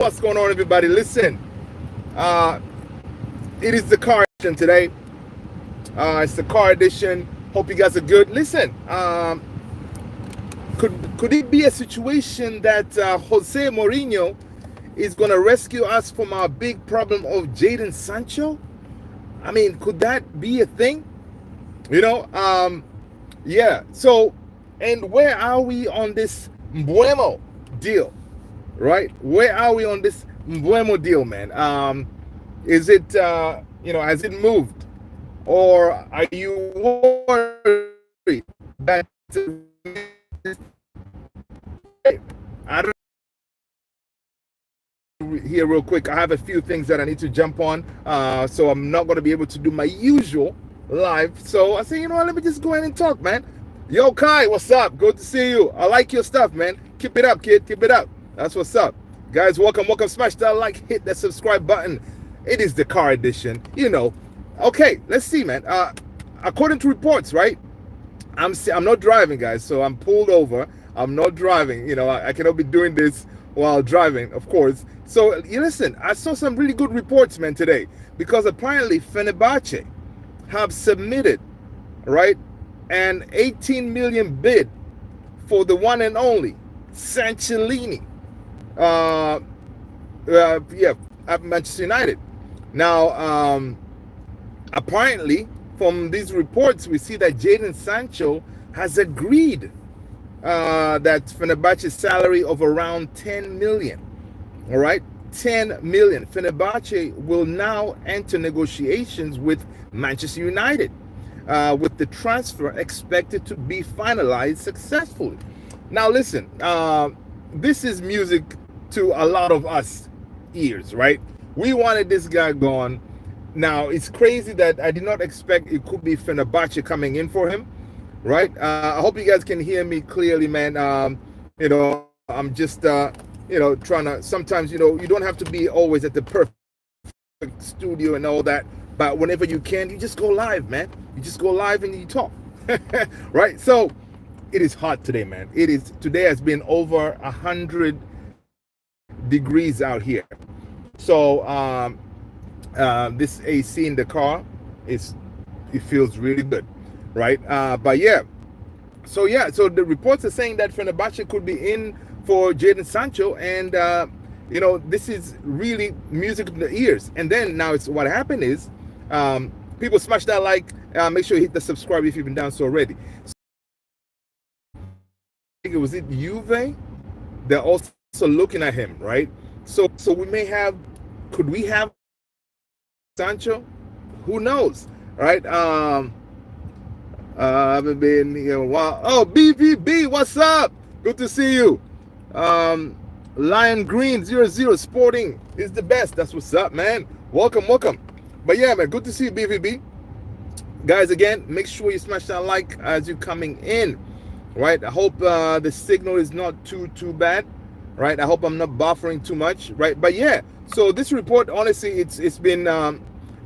What's going on, everybody? Listen, it is the car edition today. It's the car edition. Hope you guys are good. Listen, could it be a situation that Jose Mourinho is going to rescue us from our big problem of Jadon Sancho? I mean, could that be a thing? Yeah. So, and where are we on this Mbuemo deal? Right? Where are we on this Mbuemo deal, man? Is it, has it moved? Or are you worried that I don't here real quick. I have a few things that I need to jump on, so I'm not going to be able to do my usual live. So I say, let me just go ahead and talk, man. Yo, Kai, what's up? Good to see you. I like your stuff, man. Keep it up, kid. Keep it up. That's what's up. Guys, welcome. Smash that like, hit that subscribe button. It is the car edition, Okay, let's see, man. According to reports, right? I'm not driving, guys, so I'm pulled over. I'm not driving. I cannot be doing this while driving, of course. So, listen, I saw some really good reports, man, today, because apparently Fenerbahce have submitted, right, an 18 million bid for the one and only Sanchellini. At Manchester United. Now, apparently, from these reports, we see that Jadon Sancho has agreed that Fenerbahce's salary of around 10 million. All right, 10 million. Fenerbahce will now enter negotiations with Manchester United, with the transfer expected to be finalized successfully. Now, listen, this is music to a lot of us ears, right? We wanted this guy gone. Now, it's crazy that I did not expect it could be Fenerbahce coming in for him, right? I hope you guys can hear me clearly, man. I'm just, trying to, sometimes, you don't have to be always at the perfect studio and all that, but whenever you can, you just go live, man. You just go live and you talk, right? So, it is hot today, man. Today has been over 100 degrees out here. So, this AC in the car it feels really good, right? So the reports are saying that Fenerbahce could be in for Jadon Sancho, and this is really music to the ears. And then now what happened is, people smash that like, make sure you hit the subscribe if you've been down so already. Was it Juve? They're also looking at him, right? So could we have Sancho? Who knows, right? I haven't been here a while. Oh, BVB, what's up? Good to see you. Lion Green 00 Sporting is the best. That's what's up, man. Welcome. But yeah, man, good to see you, BVB. Guys, again, make sure you smash that like as you're coming in, right? I hope the signal is not too bad, right? I hope I'm not buffering too much, right? But yeah, so this report, honestly, it's been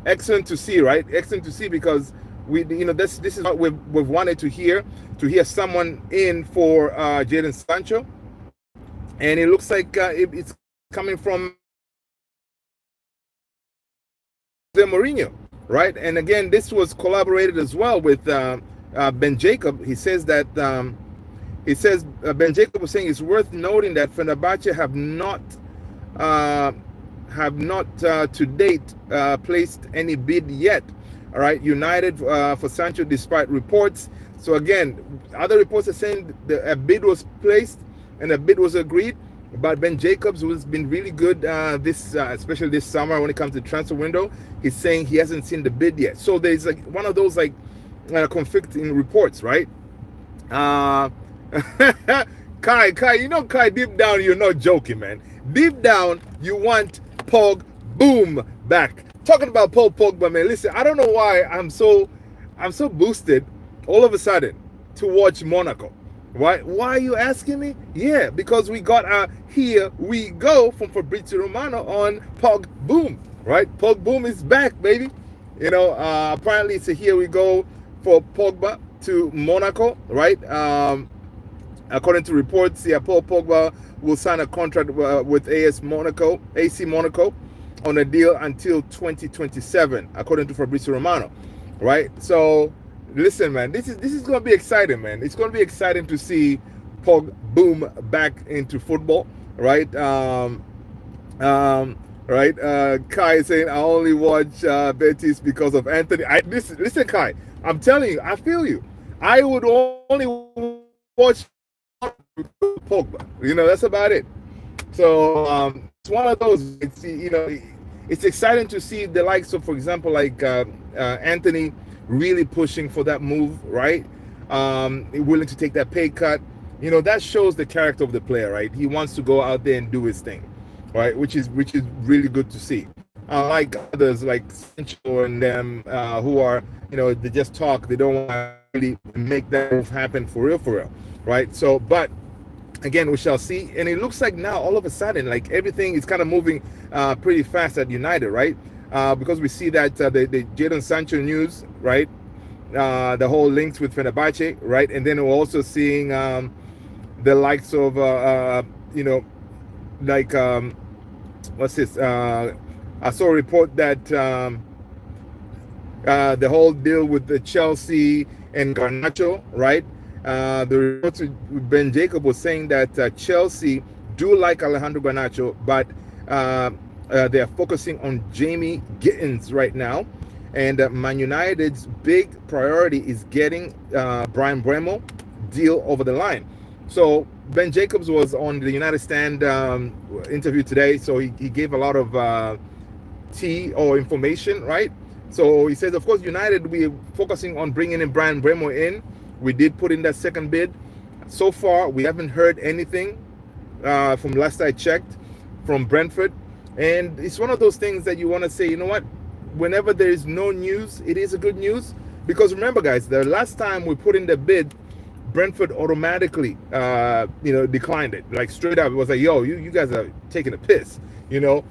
excellent to see, right? Excellent to see, because this is what we've wanted to hear someone in for Jadon Sancho, and it looks like it's coming from Jose Mourinho, right? And again, this was collaborated as well with Ben Jacob. He says that Ben Jacob was saying it's worth noting that Fenerbahce have not to date placed any bid yet. All right, United for Sancho, despite reports. So again, other reports are saying a bid was placed and a bid was agreed. But Ben Jacobs, who's been really good especially this summer when it comes to the transfer window, he's saying he hasn't seen the bid yet. So there's like one of those conflicting reports, right? Kai, Kai, deep down you're not joking, man. Deep down you want POGBA back. Talking about Paul Pogba, man. Listen, I don't know why I'm so boosted all of a sudden to watch Monaco. Why are you asking me? Yeah, because we got our Here We Go from Fabrizio Romano on POGBA, right? POGBA is back, baby. Apparently it's a Here We Go for Pogba to Monaco, right? According to reports, Paul Pogba will sign a contract with AC Monaco on a deal until 2027, according to Fabrizio Romano, right? So listen, man, this is going to be exciting, man. It's going to be exciting to see Pog boom back into football, right? Right. Kai is saying I only watch Betis because of Anthony. Listen, Kai. I'm telling you, I feel you. I would only watch Pogba. You know, that's about it. So it's one of those. It's exciting to see the likes of, for example, like Anthony really pushing for that move, right? Willing to take that pay cut. You know, that shows the character of the player, right? He wants to go out there and do his thing, right? Which is really good to see. Like others, like SANCHO and them, who are, they just talk. They don't want to really make that move happen for real, right? So, but again, we shall see. And it looks like now, all of a sudden, like everything is kind of moving pretty fast at United, right? Because we see that the Jadon Sancho news, right? The whole links with Fenerbahce, right? And then we're also seeing the likes of, like, what's this? I saw a report that the whole deal with the Chelsea and Garnacho, right? The report with Ben Jacob was saying that Chelsea do like Alejandro Garnacho, but they're focusing on Jamie Gittins right now. And Man United's big priority is getting Brian Bremo deal over the line. So Ben Jacobs was on the United Stand interview today, so he gave a lot of tea or information, right? So he says, of course, United, we're focusing on bringing in Brian Bremo in. We did put in that second bid. So far, we haven't heard anything from last I checked from Brentford. And it's one of those things that you want to say, you know what? Whenever there is no news, it is a good news. Because remember, guys, the last time we put in the bid, Brentford automatically, declined it. Like straight up, it was like, yo, you guys are taking a piss. You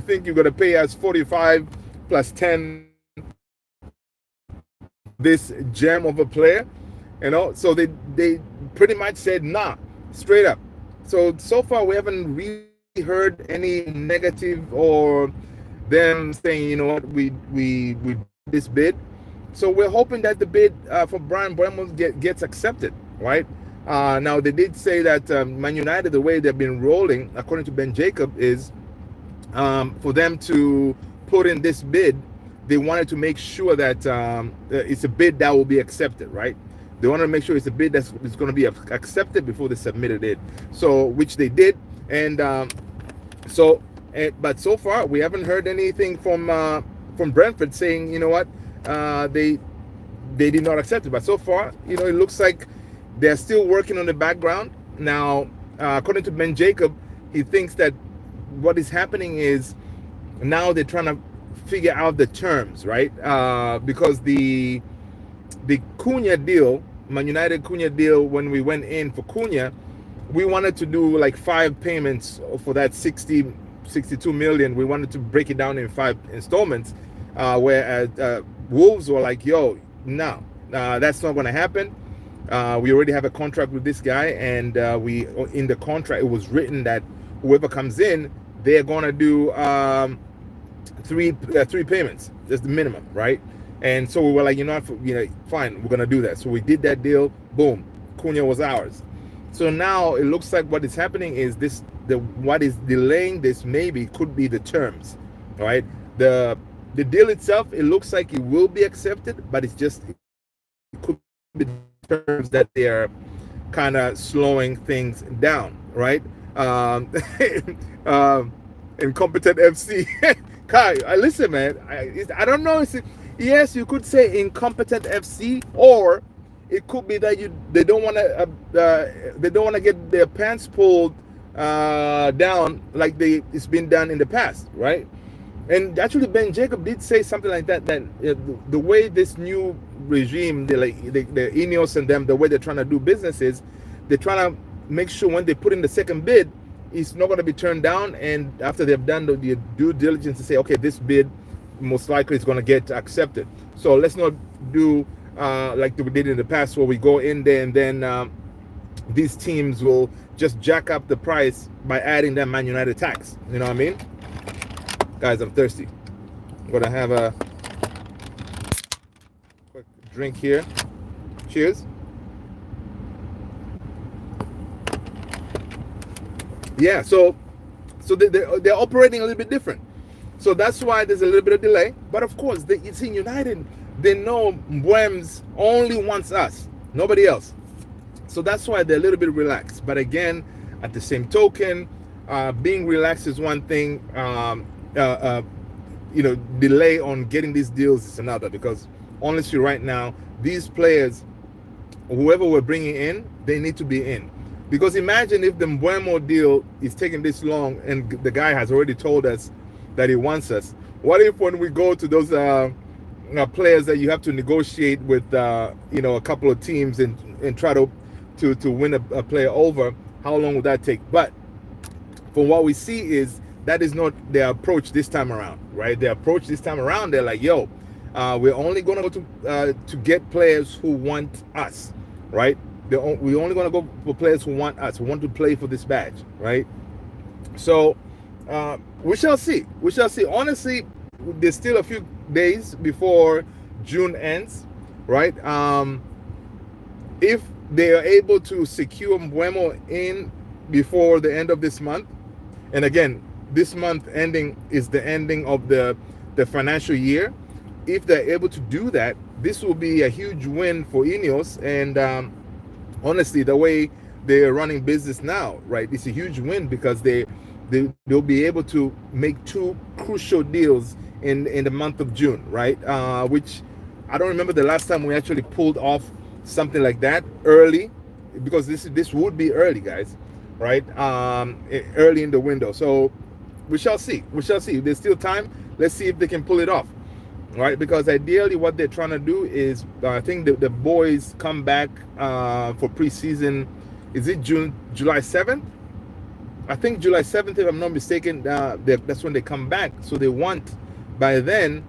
think you're going to pay us 45 plus 10 this gem of a player, so they pretty much said nah, straight up. So far we haven't really heard any negative or them saying, you know what, we this bid. So we're hoping that the bid for Brian Bremo gets accepted, right? Now they did say that Man United, the way they've been rolling, according to Ben Jacob, is for them to put in this bid, they wanted to make sure that it's a bid that will be accepted, right? They want to make sure it's a bid that's going to be accepted before they submitted it. So, which they did, and but so far we haven't heard anything from Brentford saying, you know what, they did not accept it. But so far, it looks like they're still working on the background. Now, according to Ben Jacob, he thinks that what is happening is now they're trying to figure out the terms, right? Because the Cunha deal, Man United Cunha deal, when we went in for Cunha, we wanted to do like 5 payments for that 62 million. We wanted to break it down in 5 installments, whereas Wolves were like, yo, no, that's not going to happen. We already have a contract with this guy, and in the contract it was written that whoever comes in, they're going to do 3 payments. That's the minimum, right? And so we were like, fine, we're going to do that. So we did that deal. Boom, Cunha was ours. So now it looks like what is happening is what is delaying this maybe could be the terms, right? The deal itself, it looks like it will be accepted, but it could be the terms that they are kind of slowing things down, right? Incompetent FC. Kai, listen, man. I don't know. Yes, you could say incompetent FC, or it could be that they don't want to get their pants pulled down like it's been done in the past, right? And actually, Ben Jacob did say something like that. That the way this new regime, the Ineos and them, the way they're trying to do business is, they're trying to make sure when they put in the second bid, it's not going to be turned down. And after they've done the due diligence to say, okay, this bid most likely is going to get accepted. So let's not do like we did in the past, where we go in there and then these teams will just jack up the price by adding that Man United tax. You know what I mean? Guys, I'm thirsty. I'm gonna have a quick drink here. Cheers. Yeah, so they're operating a little bit different. So that's why there's a little bit of delay. But of course, it's in United. They know Mbwems only wants us, nobody else. So that's why they're a little bit relaxed. But again, at the same token, being relaxed is one thing. Delay on getting these deals is another. Because honestly, right now, these players, whoever we're bringing in, they need to be in. Because imagine if the Mbeumo deal is taking this long and the guy has already told us that he wants us. What if when we go to those players that you have to negotiate with, a couple of teams and try to win a player over, how long would that take? But from what we see is that is not their approach this time around, right? Their approach this time around, they're like, yo, we're only going to go to get players who want us, right? We're only going to go for players who want us, who want to play for this badge, right? So we shall see. We shall see. Honestly, there's still a few days before June ends, right? If they are able to secure Mbeumo in before the end of this month, and again, this month ending is the ending of the financial year. If they're able to do that, this will be a huge win for Ineos. And honestly, the way they're running business now, right, it's a huge win because they'll be able to make two crucial deals in the month of June, right? Which I don't remember the last time we actually pulled off something like that early, because this would be early, guys, right? Early in the window. So we shall see. We shall see. There's still time. Let's see if they can pull it off, right? Because ideally what they're trying to do is, I think the boys come back for preseason. Is it July 7th? I think July 7th, if I'm not mistaken, that's when they come back. So they want by then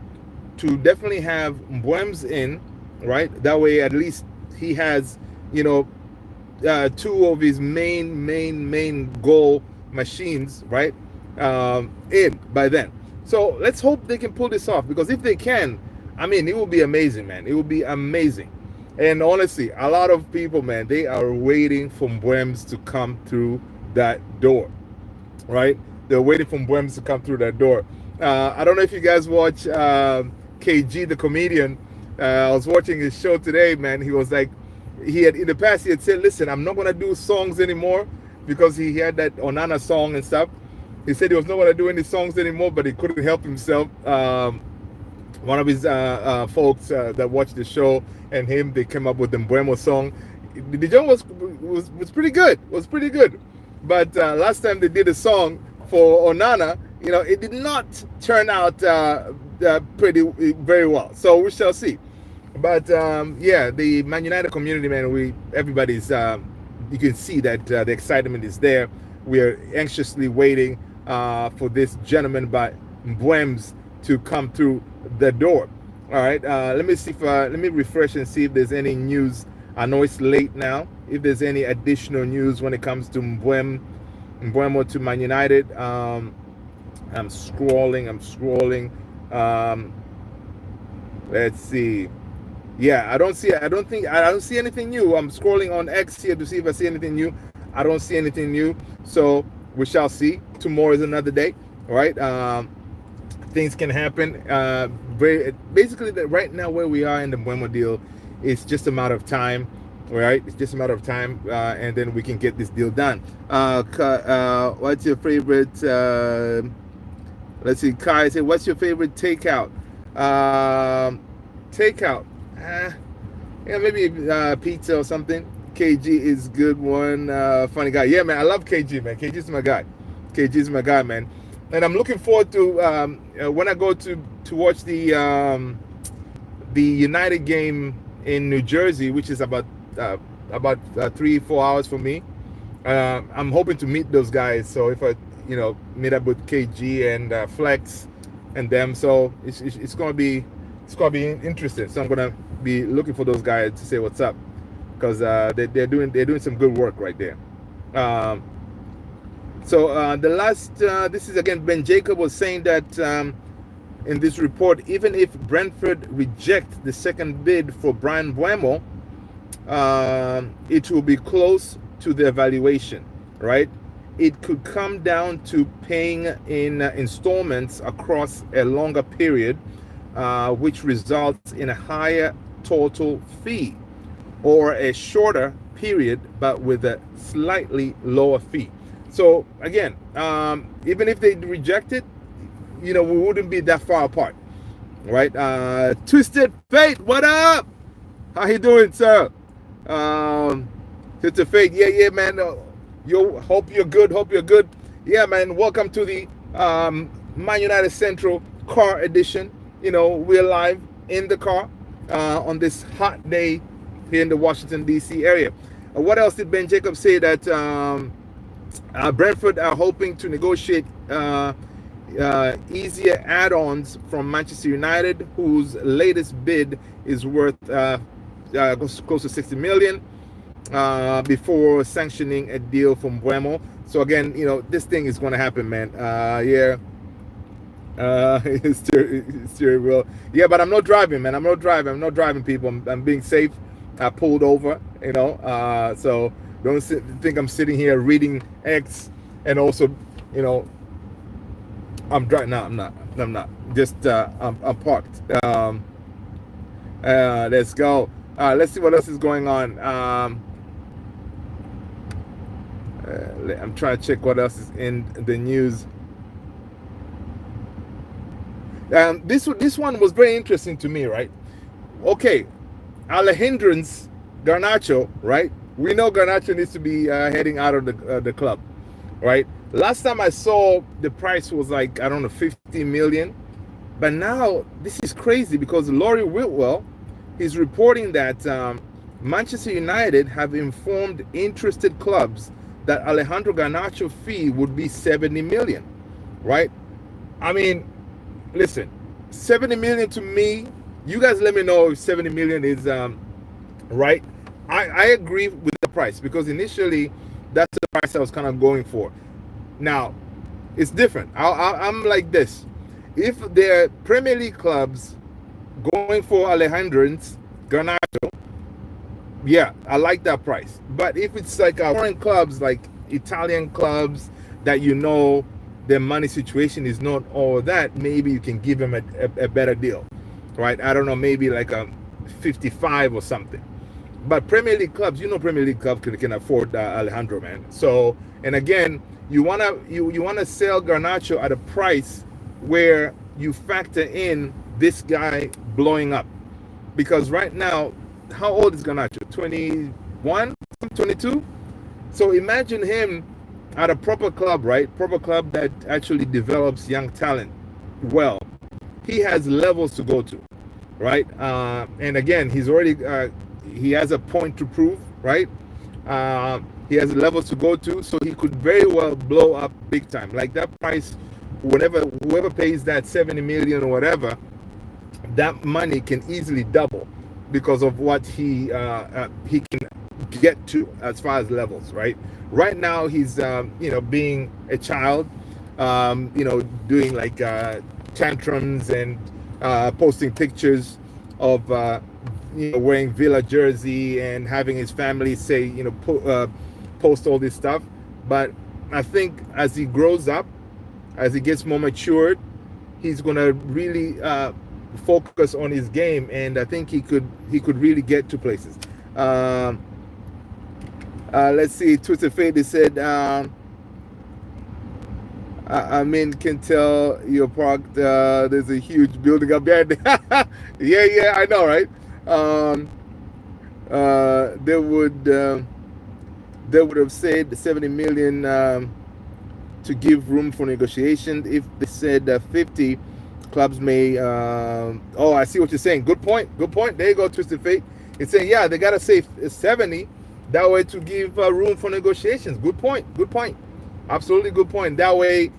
to definitely have Mbwems in, right? That way at least he has, two of his main goal machines, right, in by then. So let's hope they can pull this off, because if they can, I mean, it will be amazing, man. It will be amazing. And honestly, a lot of people, man, they are waiting for Mbwems to come through that door, right? They're waiting for Mbwems to come through that door. I don't know if you guys watch KG, the comedian. I was watching his show today, man. He was like, in the past, he had said, listen, I'm not going to do songs anymore, because he had that Onana song and stuff. He said he was not going to do any songs anymore, but he couldn't help himself. One of his folks that watched the show and him, they came up with the Mbeumo song. The song was pretty good. Was pretty good. But last time they did a song for Onana, it did not turn out very well. So we shall see. But yeah, the Man United community, man, everybody's you can see that the excitement is there. We are anxiously waiting for this gentleman by Mbwems to come through the door. All right, let me see if let me refresh and see if there's any news. I know it's late now. If there's any additional news when it comes to Mbeumo to Man United, I'm scrolling. Let's see. Yeah, I don't see anything new. I'm scrolling on X here to see if I see anything new. I don't see anything new. So we shall see. Tomorrow is another day. All right. Things can happen. Basically, right now where we are in the Mbeumo deal, it's just a matter of time. All right. It's just a matter of time, and then we can get this deal done. What's your favorite? Let's see. Kai said, "What's your favorite takeout?" Takeout. Yeah, maybe pizza or something. KG is good one. Funny guy. Yeah, man, I love KG, man. KG's my guy. KG's my guy, man. And I'm looking forward to when I go to watch the United game in New Jersey, which is about 3-4 hours for me. I'm hoping to meet those guys. So if I meet up with KG and Flex and them, so it's gonna be interesting. So I'm gonna be looking for those guys to say what's up. because they're doing some good work right there. So the last, this is again, Ben Jacob was saying that in this report, even if Brentford reject the second bid for Brian Buemo, it will be close to the evaluation, right? It could come down to paying in installments across a longer period, which results in a higher total fee, or a shorter period but with a slightly lower fee. So again, even if they reject it, we wouldn't be that far apart, right? Twisted Fate, what up? How you doing, sir? Twisted Fate, yeah, man. Hope you're good. Yeah, man. Welcome to the Man United Central Car Edition. We're live in the car on this hot day here in the Washington D.C. area. What else did Ben Jacobs say? That Brentford are hoping to negotiate easier add-ons from Manchester United, whose latest bid is worth close to 60 million, before sanctioning a deal from Buemo. So again, this thing is going to happen, man. Yeah. Steering wheel. Yeah, but I'm not driving, man. I'm not driving, people. I'm being safe. I pulled over, so don't think I'm sitting here reading X and also, I'm driving. No, I'm not. Just I'm parked. Let's go. Let's see what else is going on. I'm trying to check what else is in the news. This one was very interesting to me, right? Okay, Alejandro's Garnacho, right? We know Garnacho needs to be heading out of the club, right? Last time I saw, the price was like, I don't know, 50 million. But now this is crazy because Laurie Whitwell is reporting that Manchester United have informed interested clubs that Alejandro Garnacho fee would be 70 million, right? I mean, listen, 70 million to me, you guys let me know if 70 million is right. I agree with the price, because initially that's the price I was kind of going for. Now it's different. I'm like this: if there are Premier League clubs going for Alejandro's Garnacho, yeah, I like that price. But if it's like foreign clubs, like Italian clubs that their money situation is not all that, maybe you can give them a better deal, right? I don't know, maybe like a 55 or something. But Premier League clubs, Premier League clubs can afford Alejandro, man. So, and again, you wanna sell Garnacho at a price where you factor in this guy blowing up, because right now, how old is Garnacho? 21, 22. So imagine him at a proper club, right? Proper club that actually develops young talent well. He has levels to go to, right? And again, he's already he has a point to prove, right? He has levels to go to, so he could very well blow up big time. Like that price, whoever pays that 70 million or whatever, that money can easily double because of what he can get to as far as levels, right? Right now he's being a child, doing like tantrums and posting pictures of wearing Villa jersey and having his family say post all this stuff. But I think as he grows up, as he gets more matured, he's gonna really focus on his game, and I think he could really get to places. Let's see, Twitter Fade, they said, can tell you're parked. There's a huge building up there. yeah, I know, right? They would have said 70 million to give room for negotiation. If they said 50, clubs may. I see what you're saying. Good point. There you go, Twisted Fate. It's saying, yeah, they gotta say 70. That way to give room for negotiations. Good point. Absolutely good point. That way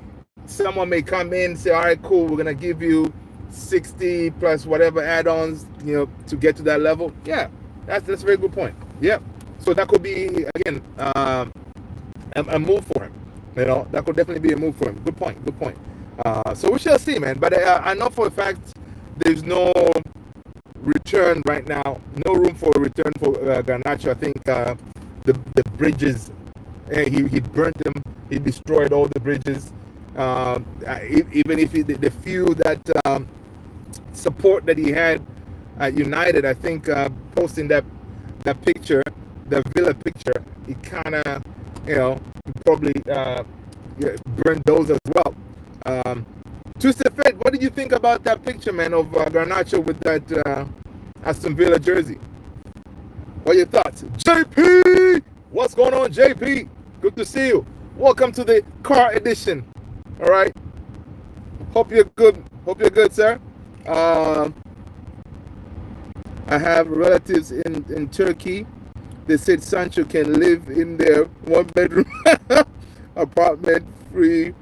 someone may come in and say, all right, cool, we're going to give you 60 plus whatever add-ons, to get to that level. Yeah, that's a very good point. Yep. So that could be, again, a move for him. You know, that could definitely be a move for him. Good point. Good point. So we shall see, man. But I know for a fact there's no return right now. No room for a return for Garnacho. I think the bridges, he burnt them. He destroyed all the bridges. Even if the few that support that he had at United, I think posting that picture, the Villa picture, he kind of, you know, probably burned those as well. Twisted Fed, what did you think about that picture, man, of Garnacho with that Aston Villa jersey? What are your thoughts? JP! What's going on, JP? Good to see you. Welcome to the car edition. All right. Hope you're good. Hope you're good, sir. I have relatives in Turkey. They said Sancho can live in their one-bedroom apartment free.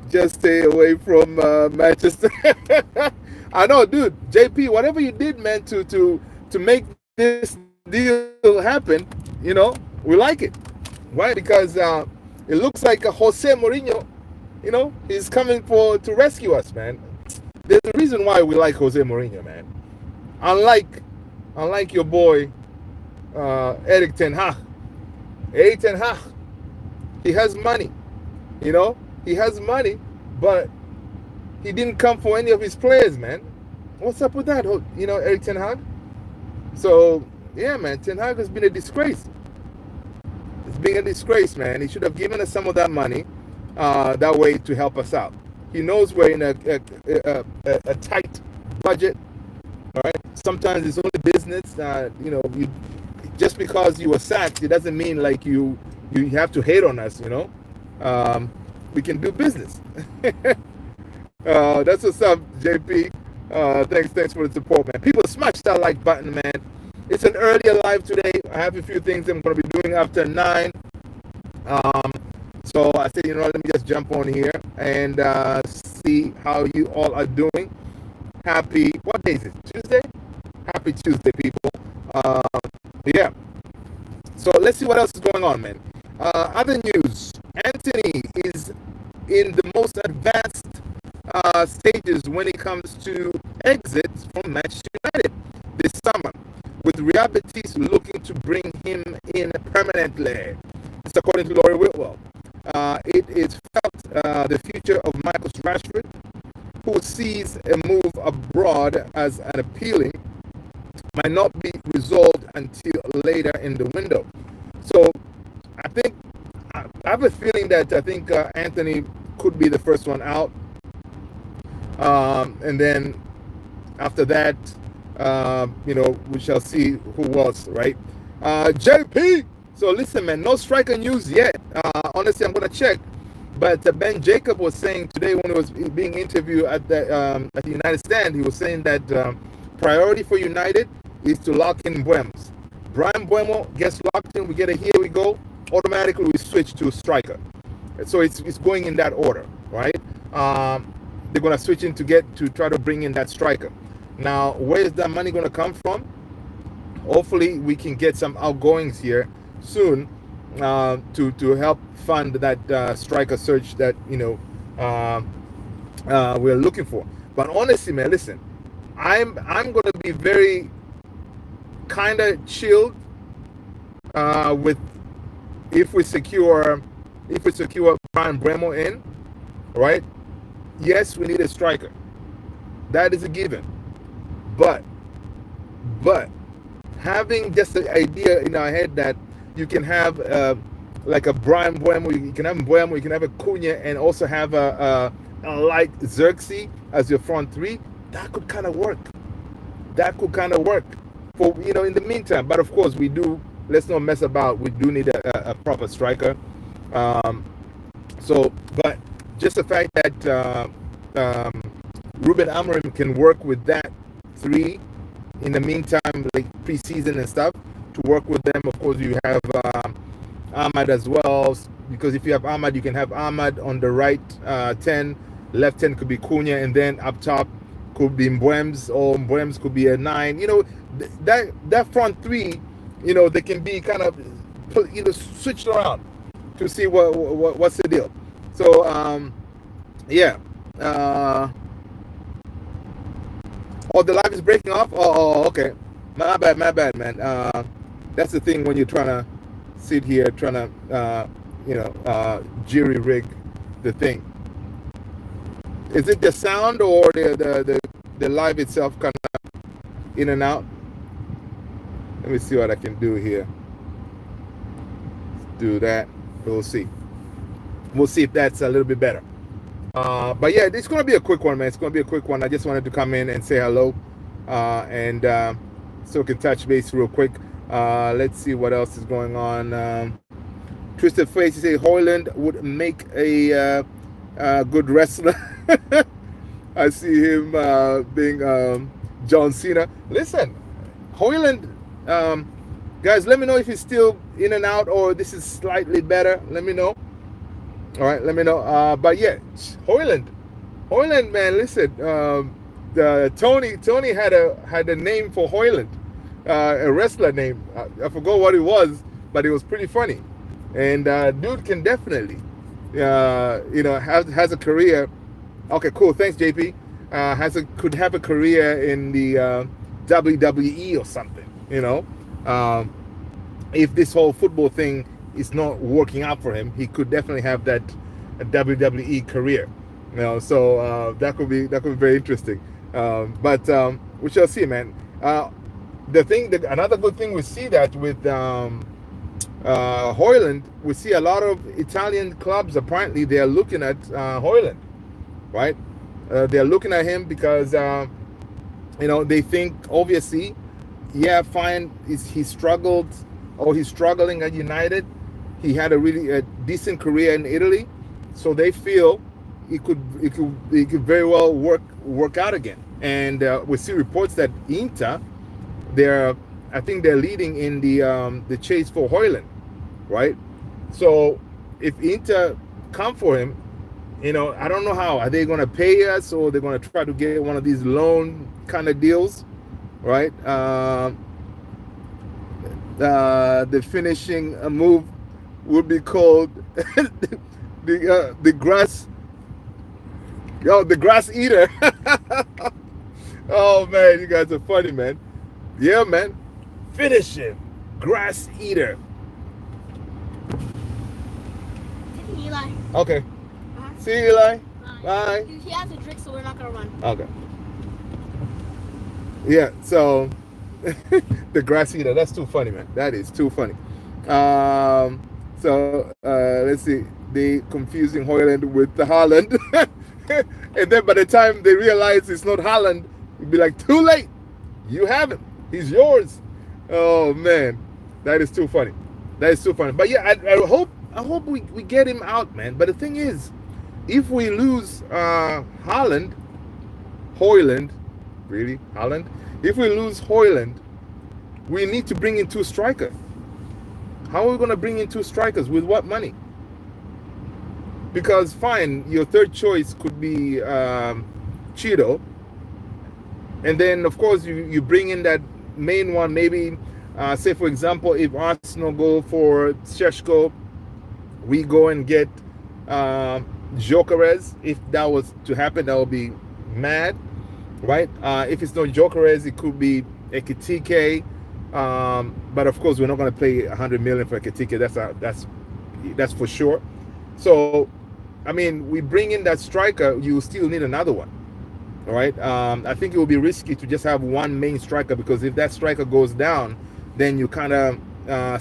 Just stay away from Manchester. I know, dude. JP, whatever you did, man, to make this deal happen, you know, we like it. Why? Because it looks like a Jose Mourinho, you know, he's coming to rescue us, man. There's a reason why we like Jose Mourinho, man. Unlike your boy Eric Ten Hag. Eric Ten Hag, he has money, you know. He has money, but he didn't come for any of his players, man. What's up with that, you know, Eric Ten Hag? So, yeah, man, Ten Hag has been a disgrace. It's been a disgrace, man. He should have given us some of that money that way to help us out. He knows we're in a tight budget, all right? Sometimes it's only business. You know, just because you were sacked, it doesn't mean like you have to hate on us, you know? We can do business. That's what's up, JP. Thanks for the support, man. People smash that like button, man. It's an earlier live today. I have a few things I'm going to be doing after 9. So I said, you know, let me just jump on here and see how you all are doing. Happy, what day is it? Tuesday? Happy Tuesday, people. Yeah. So let's see what else is going on, man. Other news. Anthony is in the most advanced stages when it comes to exits from Manchester United this summer, with Real Betis looking to bring him in permanently. It's according to Laurie Whitwell. It is felt the future of Marcus Rashford, who sees a move abroad as an appealing, might not be resolved until later in the window. So I have a feeling that Anthony could be the first one out. And then after that, you know, we shall see who else, right? JP! So listen, man, no striker news yet. Honestly, I'm going to check. But Ben Jacob was saying today when he was being interviewed at the United Stand, he was saying that priority for United is to lock in Buems. Brian Buemo gets locked in, we get a here we go, automatically we switch to striker. So it's going in that order, right? They're going to switch in to try to bring in that striker. Now, where is that money going to come from? Hopefully, we can get some outgoings here soon to help fund that striker search that, you know, we're looking for. But honestly, man, listen, I'm going to be very kind of chilled with if we secure Brian Bremo in, right? Yes, we need a striker. That is a given. But having just the idea in our head that you can have like a Brian Buemo, you can have Buemo, you can have a Cunha, and also have a like Xerxes as your front three, that could kind of work. That could kind of work for, you know, in the meantime. But of course, let's not mess about. We do need a proper striker. But just the fact that Ruben Amorim can work with that three in the meantime, like preseason and stuff, to work with them. Of course, you have Ahmad as well, because if you have Ahmad, you can have Ahmad on the right 10, left 10 could be Cunha, and then up top could be Mbwems, or Mbwems could be a 9. You know, that front three, you know, they can be kind of switched around to see what's the deal. So yeah. Oh, the live is breaking off. Oh, okay. My bad, man. That's the thing when you're trying to sit here, trying to jury rig the thing. Is it the sound or the live itself kind of in and out? Let me see what I can do here. Let's do that. We'll see. We'll see if that's a little bit better. But yeah, it's going to be a quick one, man. It's going to be a quick one. I just wanted to come in and say hello and so we can touch base real quick. Let's see what else is going on. Twisted Face, you say Hoyland would make a good wrestler. I see him being John Cena. Listen, Hoyland, guys, let me know if he's still in and out or this is slightly better. Let me know. All right, let me know. But yeah, Hoyland, man. Listen, Tony had a name for Hoyland, a wrestler name. I forgot what it was, but it was pretty funny. And dude can definitely, has a career. Okay, cool. Thanks, JP. Could have a career in the WWE or something. If this whole football thing is not working out for him, he could definitely have that WWE career. So that could be very interesting. But we shall see, man. Another good thing we see that with Hoyland, we see a lot of Italian clubs. Apparently, they are looking at Hoyland, right? They are looking at him because they think obviously, yeah, fine. He struggled or he's struggling at United. He had a decent career in Italy, so they feel it could very well work out again. And we see reports that Inter, I think they're leading in the chase for Hoyland, right? So if Inter come for him, I don't know how. Are they going to pay us or they're going to try to get one of these loan kind of deals, right? The finishing move would be called the grass eater. Oh man, you guys are funny, man. Yeah, man. Finish him, grass eater. Eli. Okay. See you, Eli. Bye. He has a drink, so we're not gonna run. Okay. Yeah. So the grass eater. That's too funny, man. That is too funny. So let's see. They confusing Hoyland with the Haaland. And then by the time they realize it's not Haaland, it'd be like, too late. You have him. He's yours. Oh man, that is too funny. That is too funny. But yeah, I hope we get him out, man. But the thing is, if we lose Hoyland, really Haaland. If we lose Hoyland, we need to bring in two strikers. How are we going to bring in two strikers with what money? Because fine, your third choice could be Cheeto, and then of course you bring in that main one. Maybe say for example, if Arsenal go for Sheshko, we go and get Gyökeres. If that was to happen, that would be mad, right? If it's not Gyökeres, it could be Ekitike. But of course, we're not going to pay 100 million for Ekitike. That's for sure. So, I mean, we bring in that striker, you still need another one, all right? I think it would be risky to just have one main striker, because if that striker goes down, then you kind of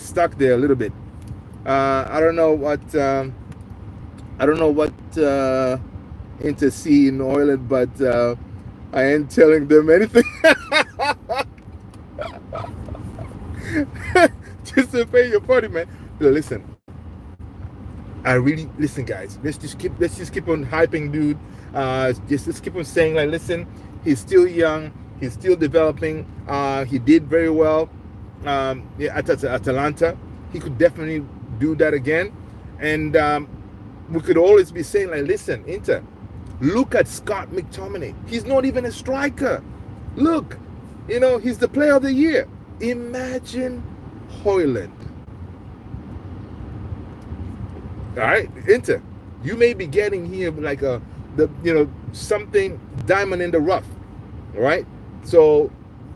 stuck there a little bit. I don't know what Inter see in Ireland, but I ain't telling them anything. Just to pay your party, man. Listen, listen, guys. Let's just keep on hyping, dude. Let's keep on saying, like, listen, he's still young, he's still developing. He did very well at Atalanta. He could definitely do that again, and we could always be saying, like, listen, Inter, look at Scott McTominay. He's not even a striker. Look, he's the player of the year. Imagine Hoyland. All right, Inter, you may be getting here like something diamond in the rough. All right, so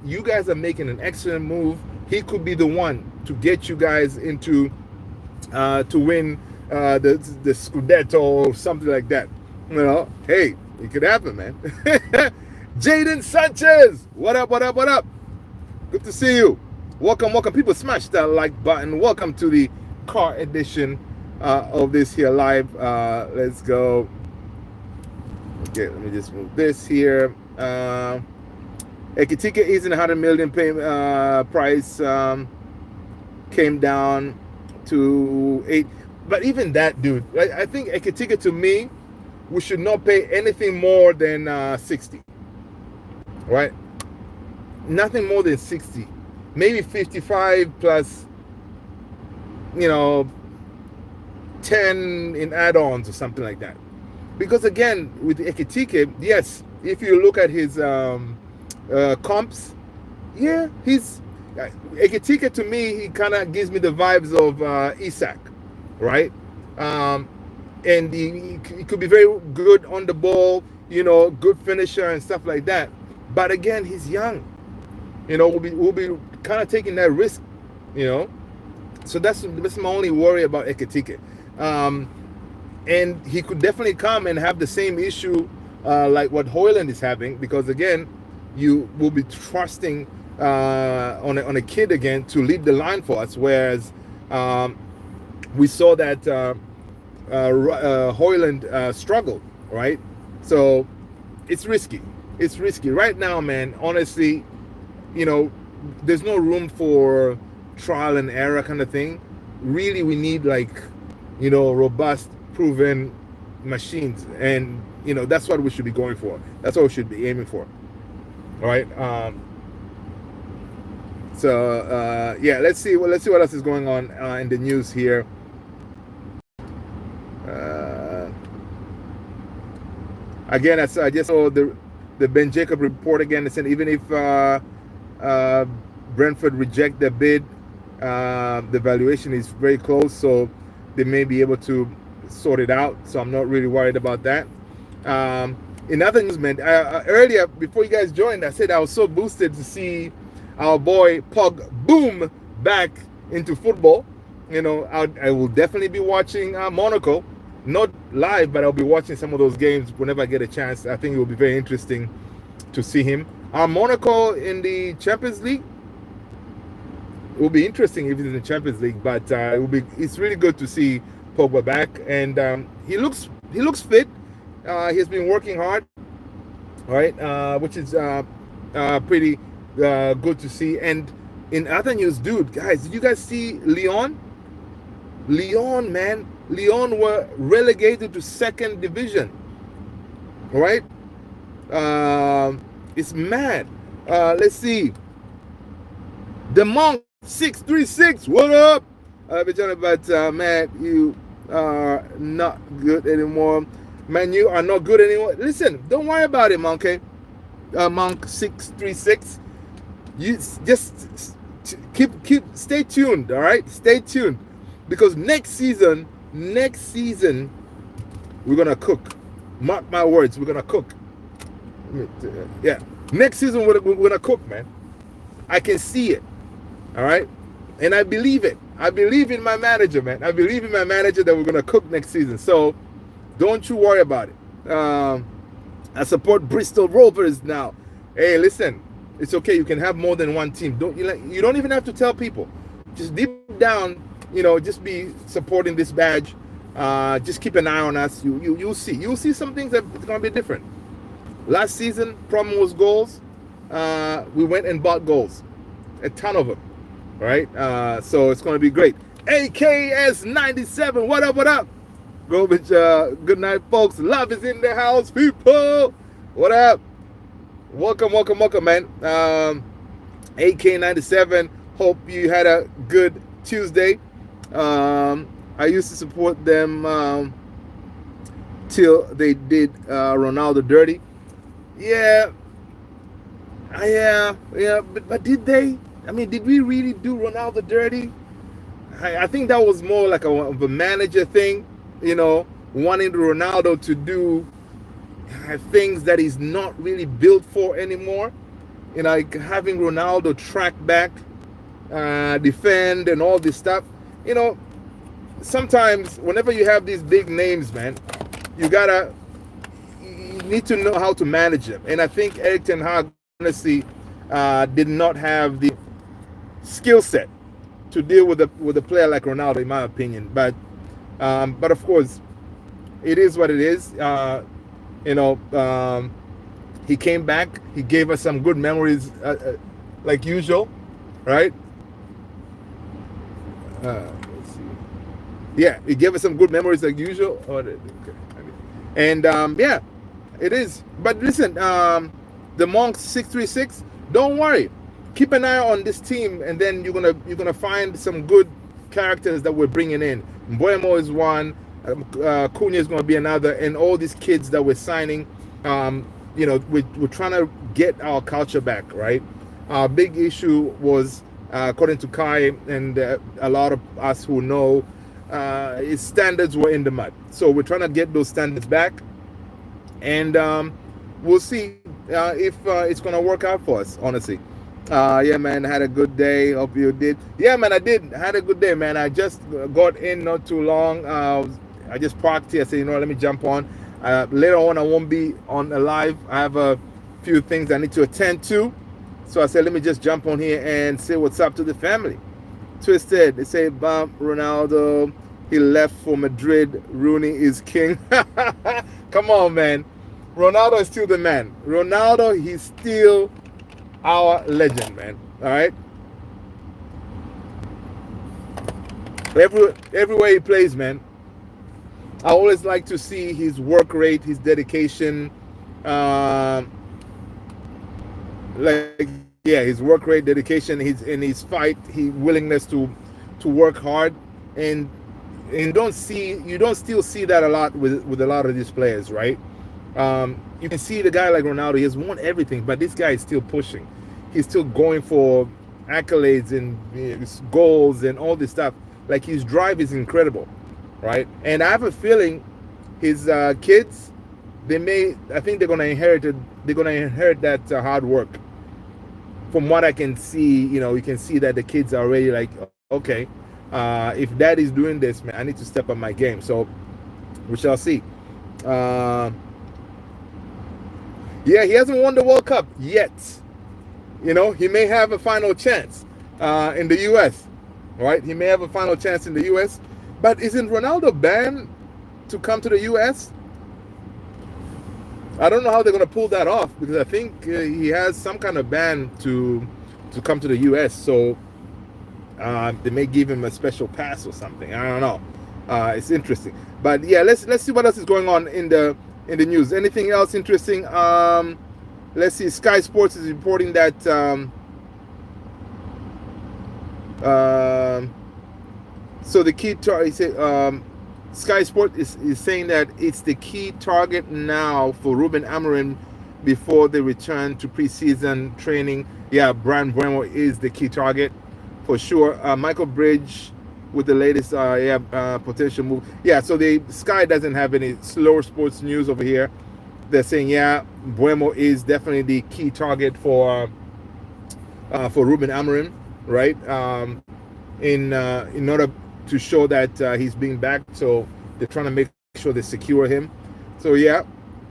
you guys are making an excellent move. He could be the one to get you guys into to win the Scudetto or something like that. Hey, it could happen, man. Jaden Sanchez, what up, what up, what up? Good to see you. Welcome, welcome. People, smash that like button. Welcome to the car edition of this here live. Let's go. Okay, let me just move this here. Ekitike isn't 100 million price. Came down to 8. But even that, dude, I think Ekitike, to me, we should not pay anything more than 60. Right? Nothing more than 60. Maybe 55 plus, 10 in add-ons or something like that. Because again, with Ekitike, yes, if you look at his comps, yeah, he's Ekitike, to me, he kind of gives me the vibes of Isak, right? And he could be very good on the ball, good finisher and stuff like that. But again, he's young. We'll be kind of taking that risk, So that's my only worry about Ekitike. And he could definitely come and have the same issue like what Højlund is having, because again, you will be trusting on a kid again to lead the line for us, whereas we saw that Højlund struggled, right? So it's risky. It's risky right now, man. Honestly, there's no room for trial and error kind of thing. Really, we need robust, proven machines, and that's what we should be going for. That's what we should be aiming for. All right. Yeah, let's see what else is going on in the news here. Again, I just saw the Ben Jacob report again. It said even if Brentford reject their bid, the valuation is very close, so they may be able to sort it out. So I'm not really worried about that. In other news, man, earlier before you guys joined, I said I was so boosted to see our boy POGBA back into football. I will definitely be watching Monaco, not live, but I'll be watching some of those games whenever I get a chance. I think it will be very interesting to see him. Monaco in the Champions League, it will be interesting if it's in the Champions League, but it's really good to see POGBA back, and he looks fit. He's been working hard, right? Which is pretty good to see. And in other news, dude, guys, did you guys see Lyon? Lyon, man. Lyon were relegated to 2nd division, right? It's mad. Let's see. The Monk 636, what up? But man, you are not good anymore. Man, you are not good anymore. Listen, don't worry about it, Monk. Monk 636. You just stay tuned, all right? Stay tuned, because next season we're gonna cook. Mark my words, we're gonna cook. Yeah, next season we're gonna cook, man. I can see it, all right, and I believe it. I believe in my manager, man. I believe in my manager that we're gonna cook next season. So don't you worry about it. I support Bristol Rovers now. Hey, listen, it's okay. You can have more than one team. You don't even have to tell people. Just deep down, just be supporting this badge. Just keep an eye on us. You'll see. You'll see some things that are gonna be different. Last season, problem was goals. We went and bought goals, a ton of them, right? So it's gonna be great. AKS 97. What up? What up? Good night, folks. Love is in the house, people. What up? Welcome, man. AK97. Hope you had a good Tuesday. I used to support them till they did Ronaldo dirty. Yeah. But did they? I mean, did we really do Ronaldo dirty? I think that was more like a manager thing. wanting Ronaldo to do things that he's not really built for anymore. Like having Ronaldo track back, defend, and all this stuff. Sometimes whenever you have these big names, man, you need to know how to manage them. And I think Erik ten Hag, honestly, did not have the skill set to deal with a player like Ronaldo, in my opinion. But of course, it is what it is. He came back. He gave us some good memories, like usual, right? Let's see. Yeah, he gave us some good memories like usual. Okay. And yeah, it is. But listen, the Monks 636. Don't worry. Keep an eye on this team, and then you're gonna find some good characters that we're bringing in. Mbuemo is one. Cunha is gonna be another, and all these kids that we're signing. We're trying to get our culture back, right? Our big issue was, according to Kai and a lot of us who know, his standards were in the mud. So we're trying to get those standards back, and we'll see if it's going to work out for us, honestly. Yeah, man, had a good day. Hope you did. Yeah, man, I did. Had a good day, man. I just got in not too long. I just parked here. I said, let me jump on. Later on, I won't be on live. I have a few things I need to attend to. So I said, let me just jump on here and say what's up to the family. Twisted, they say, bump Ronaldo. He left for Madrid. Rooney is king. Come on, man. Ronaldo is still the man. Ronaldo, he's still our legend, man. All right? Everywhere he plays, man, I always like to see his work rate, his dedication, his work rate, dedication, his fight, his willingness to work hard, and you don't still see that a lot with a lot of these players, right? You can see the guy like Ronaldo, he has won everything, but this guy is still pushing. He's still going for accolades and goals and all this stuff. Like, his drive is incredible, right? And I have a feeling his kids, I think they're gonna inherit that hard work. From what I can see, you can see that the kids are already like, okay, if daddy's doing this, man, I need to step up my game. So we shall see. Yeah, he hasn't won the World Cup yet. He may have a final chance in the U.S., right? He may have a final chance in the U.S., but isn't Ronaldo banned to come to the U.S.? I don't know how they're going to pull that off, because I think he has some kind of ban to come to the U.S., so they may give him a special pass or something. I don't know. It's interesting. But yeah, let's see what else is going on in the news. Anything else interesting? Let's see. Sky Sports is reporting that so the key target, Sky Sport is saying that it's the key target now for Ruben Amorim before they return to preseason training. Yeah, Brian Buemo is the key target for sure. Michael Bridge with the latest potential move. Yeah, so the Sky doesn't have any slower sports news over here. They're saying, yeah, Buemo is definitely the key target for Ruben Amorim, right? In order to show that he's being backed, so they're trying to make sure they secure him. So yeah,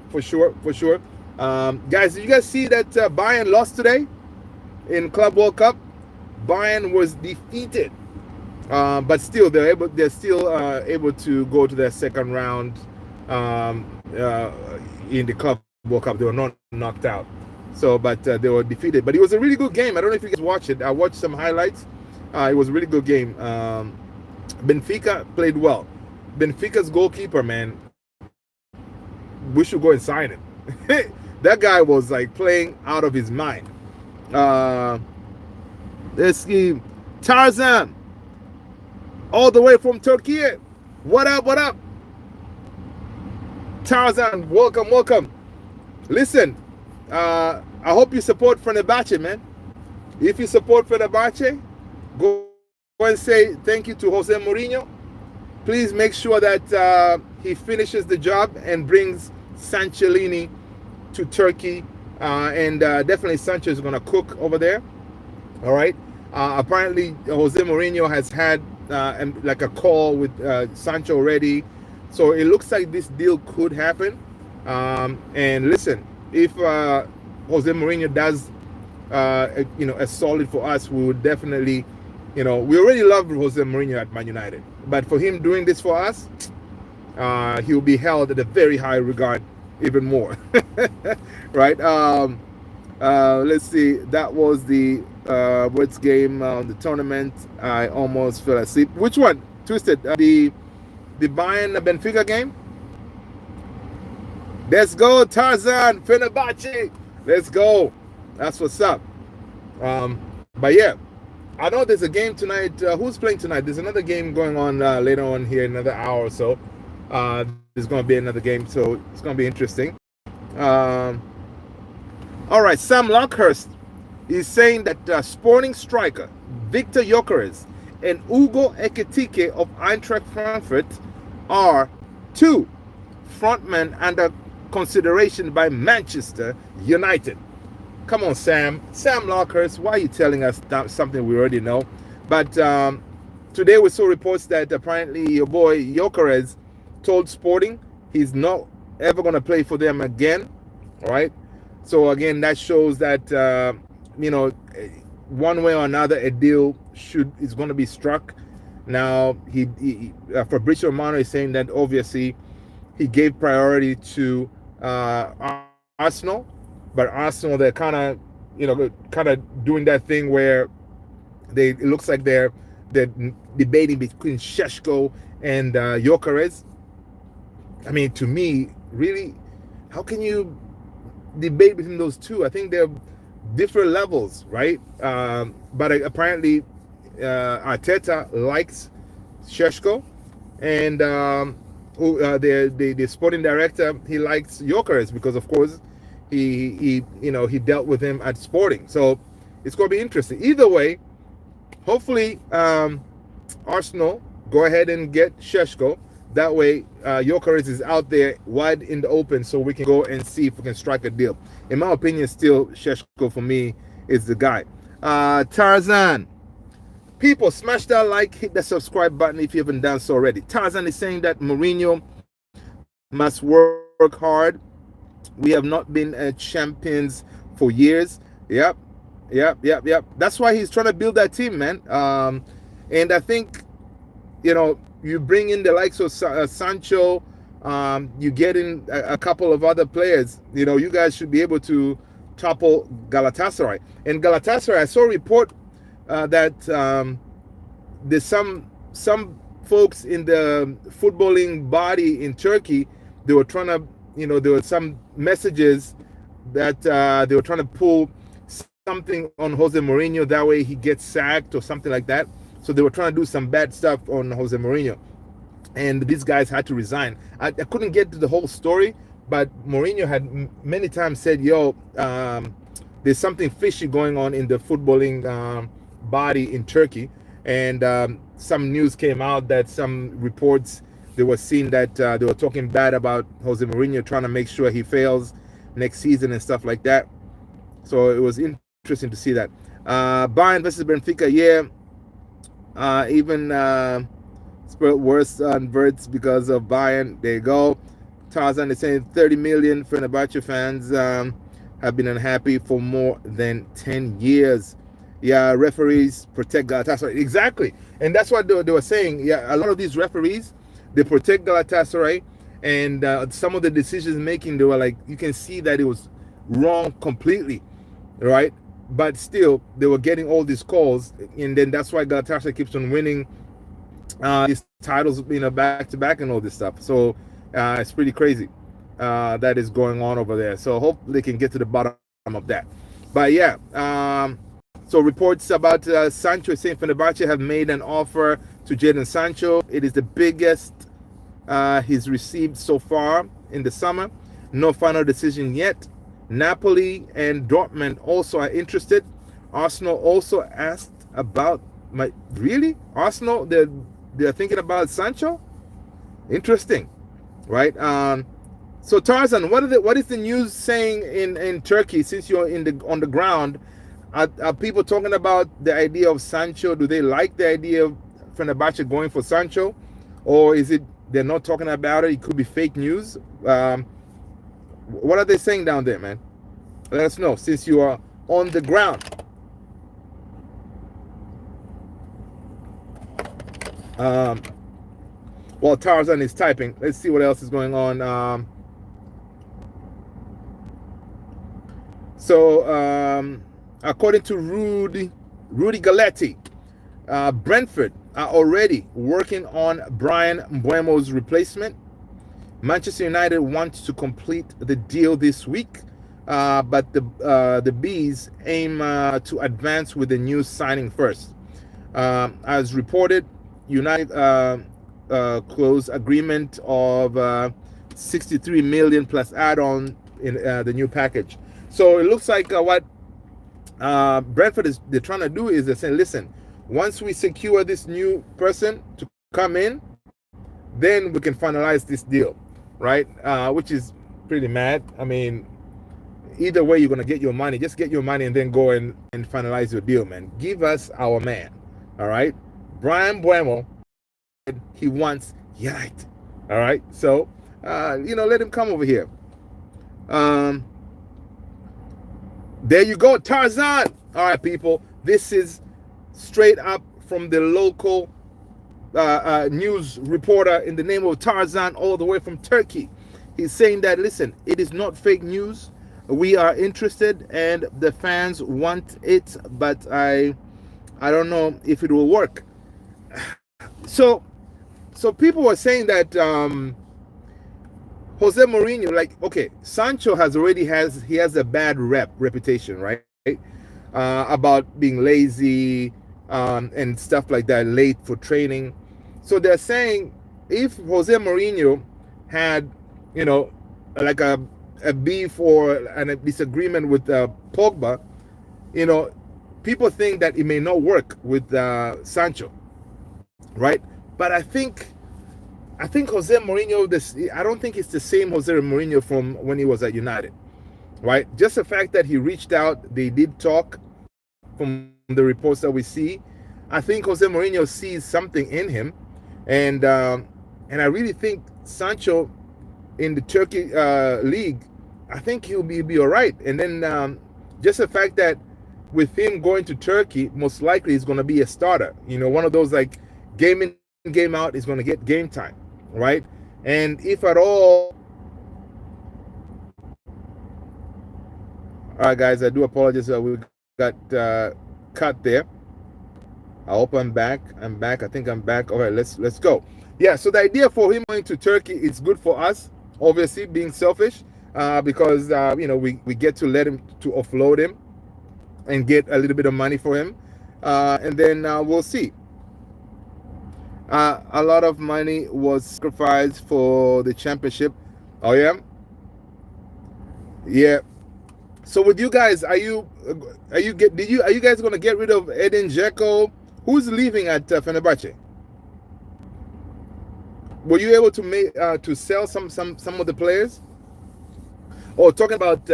for sure. Guys, did you guys see that Bayern lost today in Club World Cup? Bayern was defeated, but still they're still able to go to their second round in the Club World Cup. They were not knocked out, so but they were defeated. But it was a really good game. I don't know if you guys watched it. I watched some highlights. It was a really good game. Benfica played well. Benfica's goalkeeper, man, we should go and sign him. That guy was like playing out of his mind. This game, Tarzan, all the way from Turkey. What up? Tarzan, welcome. Listen, I hope you support Fenerbahce, man. If you support Fenerbahce, go and say thank you to Jose Mourinho. please make sure that he finishes the job and brings Sancellini to Turkey. And definitely Sancho is going to cook over there. All right. Apparently, Jose Mourinho has had like a call with Sancho already. So it looks like this deal could happen. And listen, if Jose Mourinho does, a solid for us, we would definitely, we already love Jose Mourinho at Man United. But for him doing this for us, he will be held at a very high regard even more. Right? Let's see. That was the Words game on the tournament. I almost fell asleep. Which one? Twisted. The Bayern Benfica game. Let's go, Tarzan, Fenerbahce. Let's go. That's what's up. But yeah, I know there's a game tonight. Who's playing tonight? There's another game going on later on here, another hour or so. There's going to be another game, so it's going to be interesting. All right, Sam Lockhurst is saying that Sporting striker Victor Gyökeres and Hugo Ekitike of Eintracht Frankfurt are two frontmen under consideration by Manchester United. Come on, Sam Lockhurst, why are you telling us something we already know? But today we saw reports that apparently your boy Gyökeres told Sporting he's not ever going to play for them again. All right. So again, that shows that one way or another a deal is going to be struck. Now Fabrizio Romano is saying that obviously he gave priority to Arsenal, but Arsenal, they're kind of doing that thing where it looks like they're debating between Šeško and Gyökeres. I mean, to me, really, how can you debate between those two? I think they're different levels, right? But apparently, Arteta likes Šeško, and the sporting director, he likes Gyökeres because, of course, he dealt with him at Sporting. So it's going to be interesting. Either way, hopefully, Arsenal go ahead and get Šeško. That way, Gyökeres is out there wide in the open, so we can go and see if we can strike a deal. In my opinion, still Šeško for me is the guy. Tarzan, people, smash that like, hit the subscribe button if you haven't done so already. Tarzan is saying that Mourinho must work hard. We have not been champions for years. Yep. That's why he's trying to build that team, man. And I think, you bring in the likes of Sancho, you get in a couple of other players. You guys should be able to topple Galatasaray. And Galatasaray, I saw a report that there's some folks in the footballing body in Turkey. They were trying to, there were some messages that they were trying to pull something on Jose Mourinho. That way he gets sacked or something like that. So they were trying to do some bad stuff on Jose Mourinho. And these guys had to resign. I couldn't get to the whole story, but Mourinho had many times said, there's something fishy going on in the footballing body in Turkey. And some news came out that some reports, they were seeing that they were talking bad about Jose Mourinho, trying to make sure he fails next season and stuff like that. So it was interesting to see that. Bayern versus Benfica, yeah. Even worse on Verts because of Bayern. There you go. Tarzan is saying 30 million Fenerbahce fans have been unhappy for more than 10 years. Yeah, referees protect Galatasaray. Exactly. And that's what they were saying. Yeah, a lot of these referees, they protect Galatasaray, and some of the decisions making, they were like, you can see that it was wrong completely, right? But still, they were getting all these calls, and then that's why Galatasaray keeps on winning these titles, back to back and all this stuff. So it's pretty crazy that is going on over there. So hopefully they can get to the bottom of that. But yeah, so reports about Sancho saying Fenerbahce have made an offer to Jadon Sancho. It is the biggest he's received so far in the summer. No final decision yet. Napoli and Dortmund also are interested. Arsenal also asked about really? Arsenal, they're thinking about Sancho? Interesting, right? So Tarzan, what is the news saying in Turkey since you're on the ground? Are people talking about the idea of Sancho? Do they like the idea of Fenerbahce going for Sancho, or is it they're not talking about it? It could be fake news. What are they saying down there, man? Let us know since you are on the ground. While Tarzan is typing, let's see what else is going on. According to Rudy Galletti, Brentford are already working on Brian Mbeumo's replacement. Manchester United wants to complete the deal this week, but the Bees aim to advance with the new signing first. As reported, United closed agreement of 63 million plus add-on in the new package. So it looks like what Brentford they're trying to do is they're saying, listen, once we secure this new person to come in, then we can finalize this deal, right? Which is pretty mad. I mean, either way, you're going to get your money. Just get your money and then go and finalize your deal, man. Give us our man, all right? Brian Mbeumo, he wants United, all right? So, let him come over here. There you go, Tarzan. All right, people. This is straight up from the local news reporter in the name of Tarzan, all the way from Turkey. He's saying that, listen, it is not fake news. We are interested and the fans want it, but I don't know if it will work. So people were saying that Jose Mourinho, like, okay, Sancho has a bad reputation, right? About being lazy and stuff like that, late for training. So they're saying if Jose Mourinho had, like a beef or a disagreement with POGBA, people think that it may not work with Sancho, right? But I think Jose Mourinho, I don't think it's the same Jose Mourinho from when he was at United, right? Just the fact that he reached out, they did talk from the reports that we see. I think Jose Mourinho sees something in him, and I really think Sancho in the Turkey league, I think he'll be all right. And then just the fact that with him going to Turkey, most likely he's going to be a starter. One of those like game in, game out is going to get game time, right? And if at all right, guys, I do apologize. We got cut there. I hope I'm back. I think I'm back. All right, let's go. Yeah, so the idea for him going to Turkey is good for us, obviously, being selfish, because we get to let him to offload him and get a little bit of money for him, and then we'll see. A lot of money was sacrificed for the championship. Oh yeah, yeah. So with you guys, are you guys gonna get rid of Edin Dzeko? Who's leaving at Fenerbahce? Were you able to sell some of the players? Oh, talking about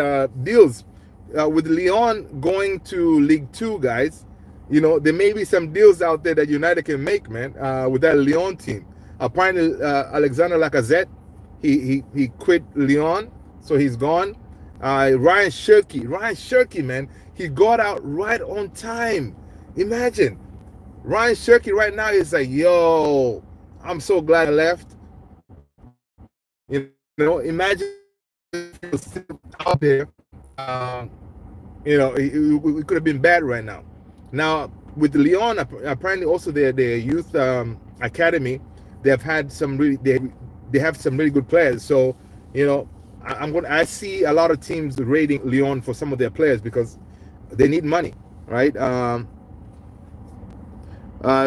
deals with Lyon going to League 2, guys. There may be some deals out there that United can make, man, with that Lyon team. Apparently, Alexander Lacazette, he quit Lyon, so he's gone. Ryan Cherki, man, he got out right on time. Imagine, Ryan Cherki right now is like, yo, I'm so glad I left. Imagine if he was still out there. It could have been bad right now. Now with Lyon, apparently also their youth academy, they have some really good players. So I see a lot of teams rating Lyon for some of their players because they need money, right?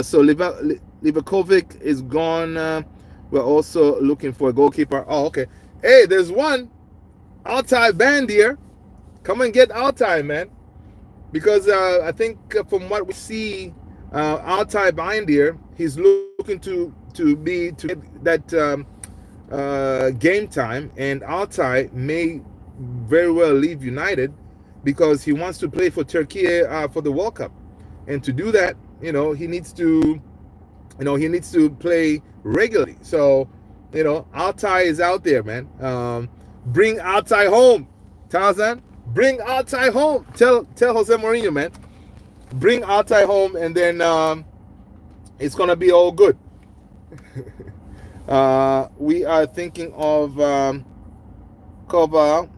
So Livakovic is gone. We're also looking for a goalkeeper. Oh, okay. Hey, there's one. Altay Bandier. Come and get Altay, man. Because I think from what we see, Altay Bandier, he's looking to get that game time, and Altay may very well leave United because he wants to play for Turkey for the World Cup, and to do that, he needs to, play regularly. So, Altay is out there, man. Bring Altay home, Tarzan. Bring Altay home. Tell Jose Mourinho, man. Bring Altay home, and then it's gonna be all good. We are thinking of POGBA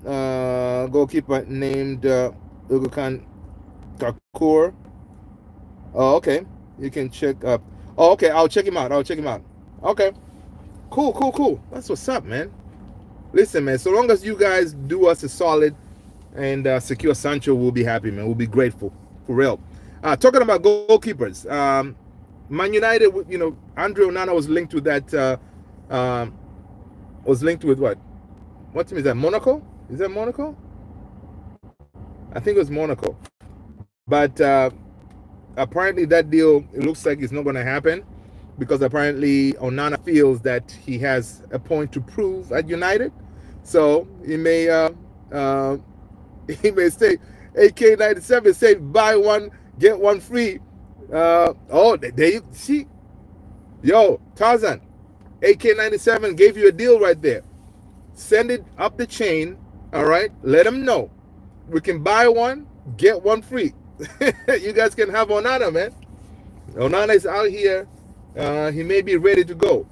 goalkeeper named Ugukan Kakur. Oh, okay. You can check up. Oh, okay. I'll check him out. Okay. Cool. That's what's up, man. Listen, man. So long as you guys do us a solid and secure Sancho, we'll be happy, man. We'll be grateful, for real. Talking about goalkeepers, Man United, Andre Onana was linked with that. Was linked with what? What team is that? Monaco? Is that Monaco? I think it was Monaco. But apparently that deal, it looks like it's not going to happen because apparently Onana feels that he has a point to prove at United. So he may say AK97 say buy one get one free. They see, yo, Tarzan, AK97 gave you a deal right there. Send it up the chain, all right? Let them know. We can buy one, get one free. You guys can have Onana, man. Onana is out here. He may be ready to go.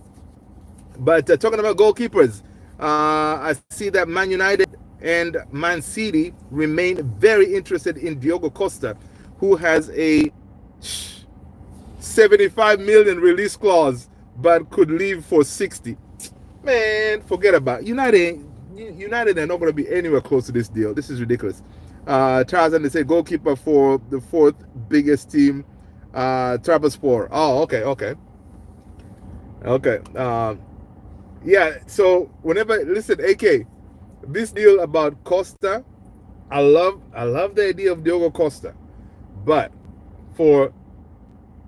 But talking about goalkeepers, I see that Man United and Man City remain very interested in Diogo Costa, who has a 75 million release clause, but could leave for 60. Man, forget about it. United are not going to be anywhere close to this deal. This is ridiculous. Tarzan, they say goalkeeper for the fourth biggest team, Trabzonspor. Oh, okay. Yeah, so whenever, listen, AK, this deal about Costa, I love the idea of Diogo Costa, but for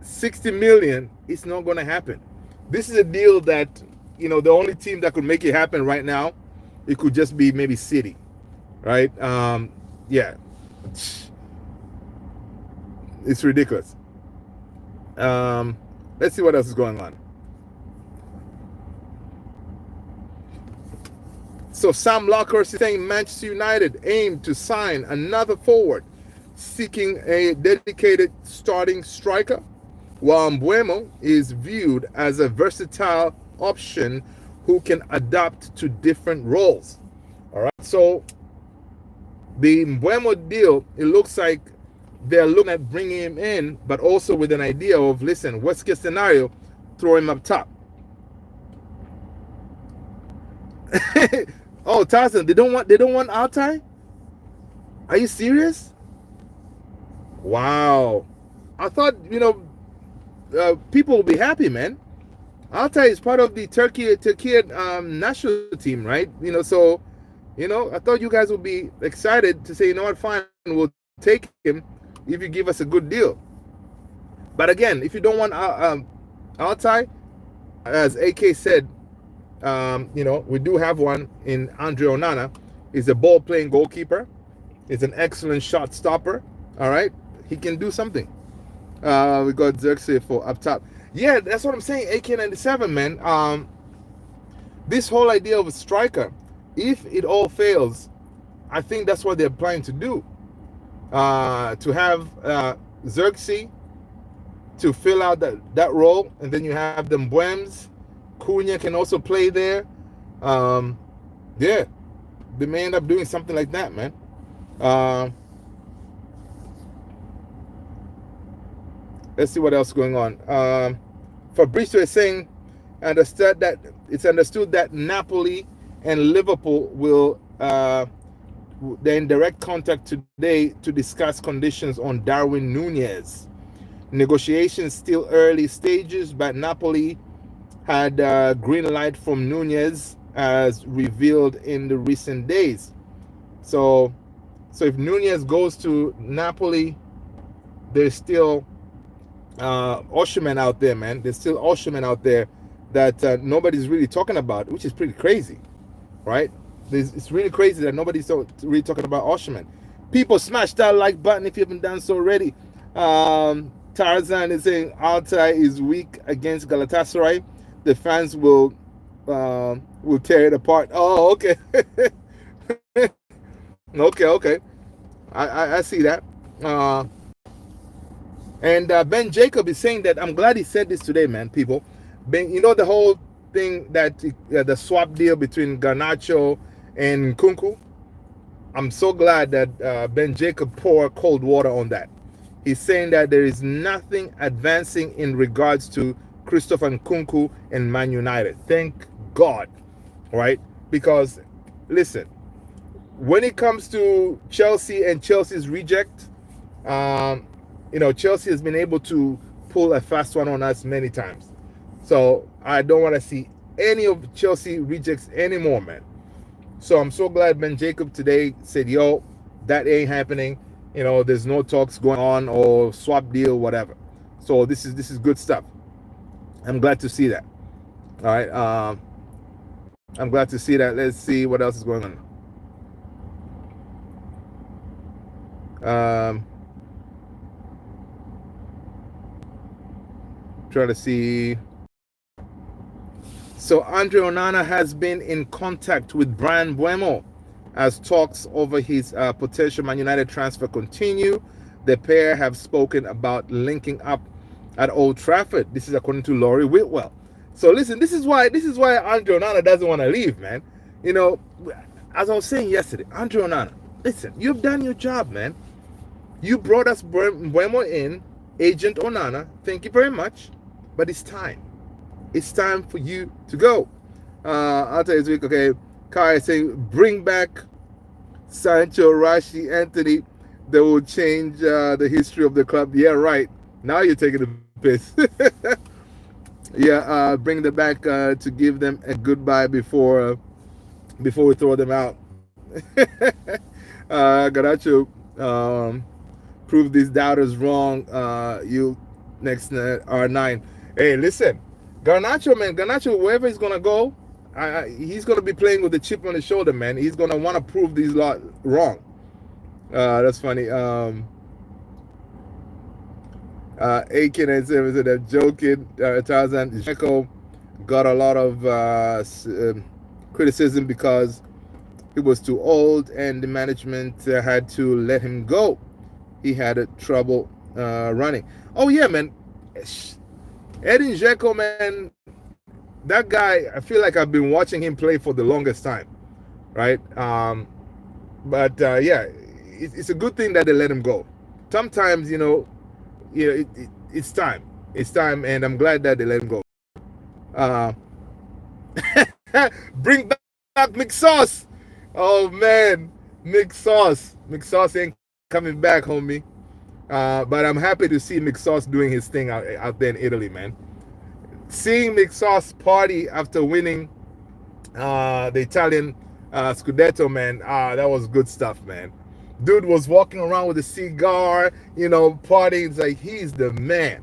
60 million, it's not going to happen. This is a deal that, the only team that could make it happen right now, it could just be maybe City, right? Yeah, it's ridiculous. Let's see what else is going on. So Sam Lockhurst is saying Manchester United aim to sign another forward, seeking a dedicated starting striker, while Mbeumo is viewed as a versatile option who can adapt to different roles. All right. So the Mbeumo deal, it looks like they're looking at bringing him in, but also with an idea of, listen, worst case scenario, throw him up top. Oh, Tarzan, they don't want Altay? Are you serious? Wow. I thought, people will be happy, man. Altay is part of the Turkey national team, right? So, I thought you guys would be excited to say, you know what, fine, we'll take him if you give us a good deal. But again, if you don't want Altay, as AK said, we do have one in Andre Onana. He's a ball-playing goalkeeper. He's an excellent shot stopper. All right, he can do something. We got Xerxes for up top. Yeah, that's what I'm saying. AK97, man. This whole idea of a striker, if it all fails, I think that's what they're planning to do. To have Xerxes to fill out that role, and then you have the Mbeumes. Cunha can also play there. Yeah, they may end up doing something like that, man. Let's see what else is going on. Fabrizio is saying, it's understood that Napoli and Liverpool will they're in direct contact today to discuss conditions on Darwin Nunez. Negotiations still early stages, but Napoli had green light from Nunez as revealed in the recent days. So if Nunez goes to Napoli, there's still Osimhen out there, man. There's still Osimhen out there that nobody's really talking about, which is pretty crazy, right? It's really crazy that nobody's really talking about Osherman. People, smash that like button if you haven't done so already. Tarzan is saying Altay is weak against Galatasaray. The fans will tear it apart. Oh, okay. Okay. I see that. Uh, and Ben Jacob is saying that I'm glad he said this today, man. People, Ben, you know the whole thing that the swap deal between Garnacho and Kunku. I'm so glad that Ben Jacob poured cold water on that. He's saying that there is nothing advancing in regards to Christopher Nkunku and Man United. Thank God, right? Because listen, when it comes to Chelsea and Chelsea's reject, um, Chelsea has been able to pull a fast one on us many times. So I don't want to see any of Chelsea rejects anymore, man. So I'm so glad Ben Jacob today said, yo, that ain't happening. There's no talks going on or swap deal, whatever. So this is good stuff. I'm glad to see that. All right. I'm glad to see that. Let's see what else is going on. Trying to see. So Andre Onana has been in contact with Brian Buemo as talks over his potential Man United transfer continue. The pair have spoken about linking up at Old Trafford. This is according to Laurie Whitwell. So listen, this is why Andre Onana doesn't want to leave, man. As I was saying yesterday, Andre Onana, listen, you've done your job, man. You brought us Buemo in, Agent Onana. Thank you very much, but it's time. It's time for you to go. I'll tell you this week, okay. Kai is saying, bring back Sancho, Rashi, Anthony. They will change the history of the club. Yeah, right. Now you're taking the piss. Yeah, bring them back to give them a goodbye before we throw them out. Garacho, prove these doubters wrong. You next R9. Hey, listen. Garnacho, man, wherever he's gonna go, he's gonna be playing with the chip on his shoulder, man. He's gonna want to prove these lot wrong. That's funny. Aiken and Simmons said that joking. Tarzan Zeko got a lot of criticism because he was too old and the management had to let him go. He had trouble running. Oh yeah, man. Edin Dzeko, man, that guy, I feel like I've been watching him play for the longest time, right? But yeah, it's a good thing that they let him go. Sometimes, it's time. It's time, and I'm glad that they let him go. Bring back McSauce. Oh, man. McSauce. McSauce ain't coming back, homie. But I'm happy to see McSauce doing his thing out there in Italy, man. Seeing McSauce party after winning the Italian Scudetto, man, that was good stuff, man. Dude was walking around with a cigar, partying. It's like he's the man.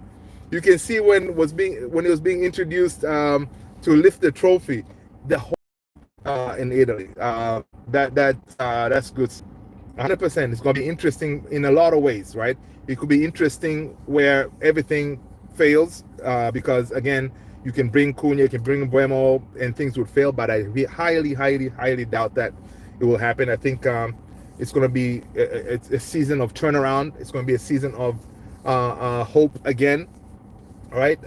You can see when he was being introduced to lift the trophy, the whole in Italy. That's good. 100%. It's going to be interesting in a lot of ways, right? It could be interesting where everything fails because, again, you can bring Cunha, you can bring Buemo, and things would fail. But I highly, highly, highly doubt that it will happen. I think it's going to be a season of turnaround. It's going to be a season of hope again, right?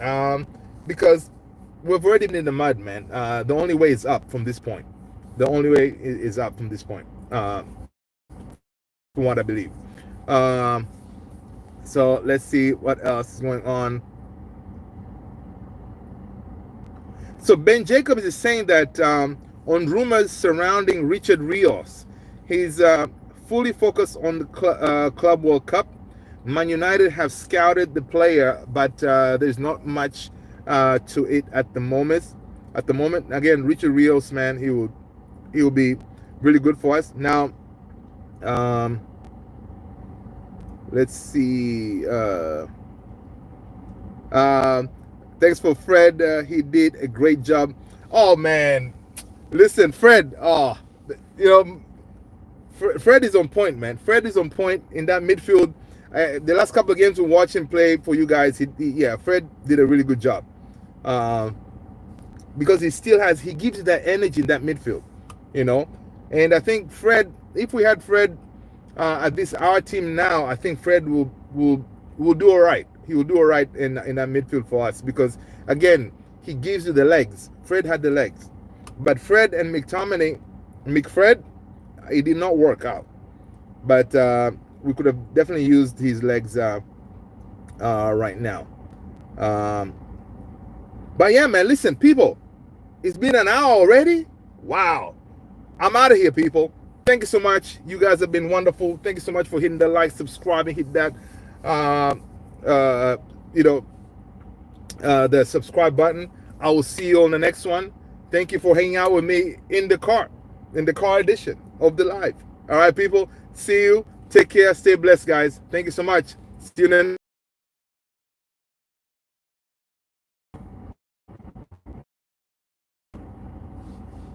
Because we've already been in the mud, man. The only way is up from this point. The only way is up from this point. From what I believe. So let's see what else is going on. So Ben Jacobs is saying that on rumors surrounding Richard Rios, he's fully focused on the Club World Cup. Man United have scouted the player, but there's not much to it at the moment. Again, Richard Rios, man, he will be really good for us. Now, let's see. Thanks for Fred. He did a great job. Oh man, listen, Fred. Oh, you know, Fred is on point, man. Fred is on point in that midfield. The last couple of games we watched him play for you guys, yeah, Fred did a really good job. Because he gives you that energy in that midfield, you know. And I think Fred, if we had Fred at our team now, I think Fred will do all right. He will do all right in that midfield for us because, again, he gives you the legs. Fred had the legs. But Fred and McFred, it did not work out. But we could have definitely used his legs right now. But yeah, man, listen, people, it's been an hour already. Wow. I'm out of here, people. Thank you so much. You guys have been wonderful. Thank you so much for hitting the like, subscribing, hit that, the subscribe button. I will see you on the next one. Thank you for hanging out with me in the car edition of the live. All right, people. See you. Take care. Stay blessed, guys. Thank you so much. See you then.